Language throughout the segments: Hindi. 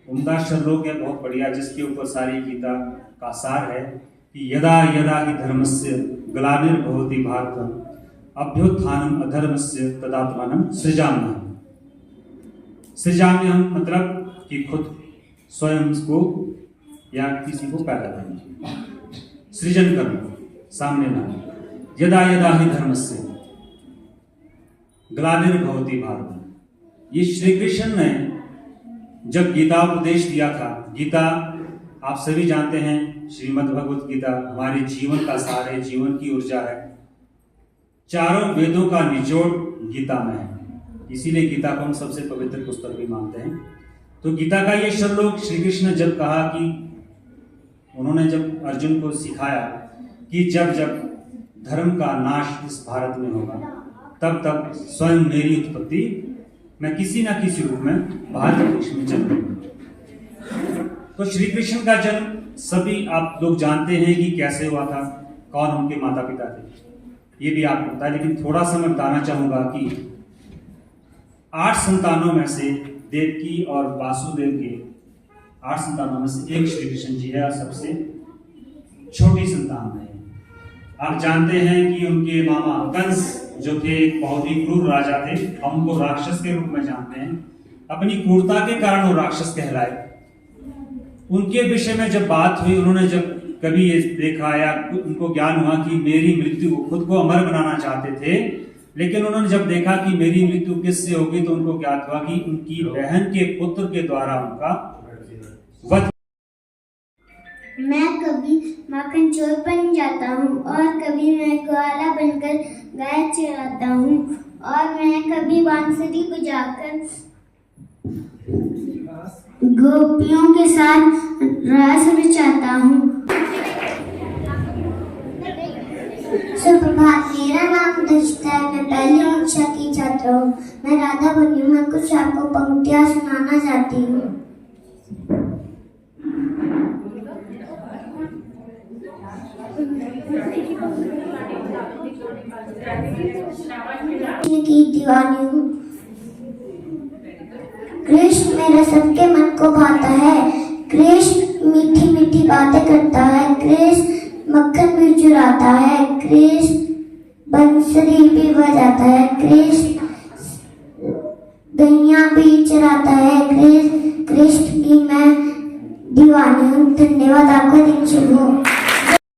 उम्दा श्लोक है, बहुत बढ़िया, जिसके ऊपर सारी गीता का सार है कि यदा यदा हि धर्मस्य ग्लानिर्भवति भारत अभ्युत्थानम अधर्मस्य तदात्मानं सृजाम्यहम्। सृजाम्यहम् मतलब कि खुद स्वयं को या किसी को पैदा करना, सृजन करना, सामने लाना। यदा यदा हि धर्मस्य ग्लानिर्भवति भारत, ये श्री कृष्ण ने जब गीता उपदेश दिया था। गीता आप सभी जानते हैं, श्रीमद् भगवत गीता हमारे जीवन का सार है, जीवन की ऊर्जा है। चारों वेदों का निचोड़ गीता में है, इसीलिए गीता को हम सबसे पवित्र पुस्तक भी मानते हैं। तो गीता का ये श्लोक श्री कृष्ण ने जब कहा कि उन्होंने जब अर्जुन को सिखाया कि जब जब धर्म का नाश इस भारत में होगा तब तब स्वयं मेरी उत्पत्ति मैं किसी ना किसी रूप में भारत देश में जन्म। तो श्री कृष्ण का जन्म सभी आप लोग जानते हैं कि कैसे हुआ था, कौन उनके माता पिता थे, ये भी आपको पता है। लेकिन थोड़ा सा मैं बताना चाहूंगा कि 8 संतानों में से देवकी और वासुदेव के 8 संतानों में से एक श्री कृष्ण जी है और सबसे छोटी संतान है। आप जानते हैं कि उनके मामा कंस जो थे बहुत ही क्रूर राजा थे, हम उनको राक्षस के रूप में जानते हैं। अपनी क्रूरता के कारण वो राक्षस कहलाए। उनके विषय में जब बात हुई, उन्होंने जब कभी ये देखा या उनको ज्ञान हुआ कि मेरी मृत्यु, खुद को अमर बनाना चाहते थे, लेकिन उन्होंने जब देखा कि मेरी मृत्यु किससे होगी तो उनको ज्ञात हुआ कि उनकी बहन के पुत्र के द्वारा उनका वध। मैं कभी माखन चोर बन जाता हूँ और कभी मैं ग्वाला बनकर गाय चराता हूँ और मैं कभी बांसुरी बजाकर गोपियों के साथ रास रचाता हूँ। सुप्रभात, मेरा नाम दर्शिता है, मैं पहली कक्षा की छात्रा हूँ। मैं राधा बनी हूँ। मैं कुछ आपको पंक्तियाँ सुनाना चाहती हूँ। की दीवानी हूँ, कृष्ण मेरे सबके मन को भाता है। कृष्ण मीठी मीठी बातें करता है। कृष्ण मक्खन भी चुराता है। कृष्ण बंसुरी भी बजाता है। कृष्ण गैया भी चराता है। कृष्ण की मैं दीवानी हूँ। धन्यवाद, आपका दिन शुभ हो।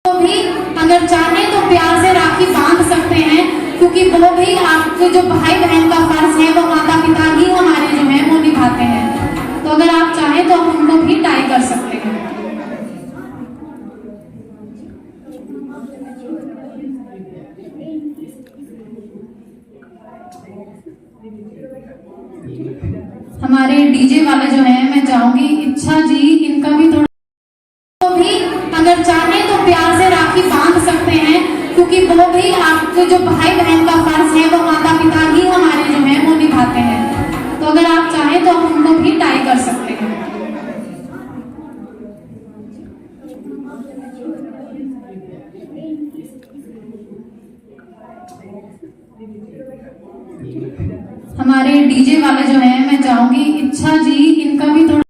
तो भी अगर चाहे तो प्यार से राखी बांध सकते हैं, क्योंकि वो भी आपके जो भाई बहन का फर्ज है वो माता पिता ही हमारे जो है वो निभाते हैं। तो अगर आप चाहें तो हम उनको भी टाई कर सकते हैं। हमारे डीजे वाले जो हैं, मैं चाहूंगी इच्छा जी, इनका भी थोड़ा, तो भी अगर चाहे तो प्यार से राखी बांध सकते हैं, क्योंकि वो भी आपके जो भाई बहन का फर्ज है वो माता पिता ही हमारे जो है वो निभाते हैं। तो अगर आप चाहें तो हम उनको भी टाई कर सकते हैं। हमारे डीजे वाले जो हैं, मैं चाहूंगी इच्छा जी, इनका भी थोड़ा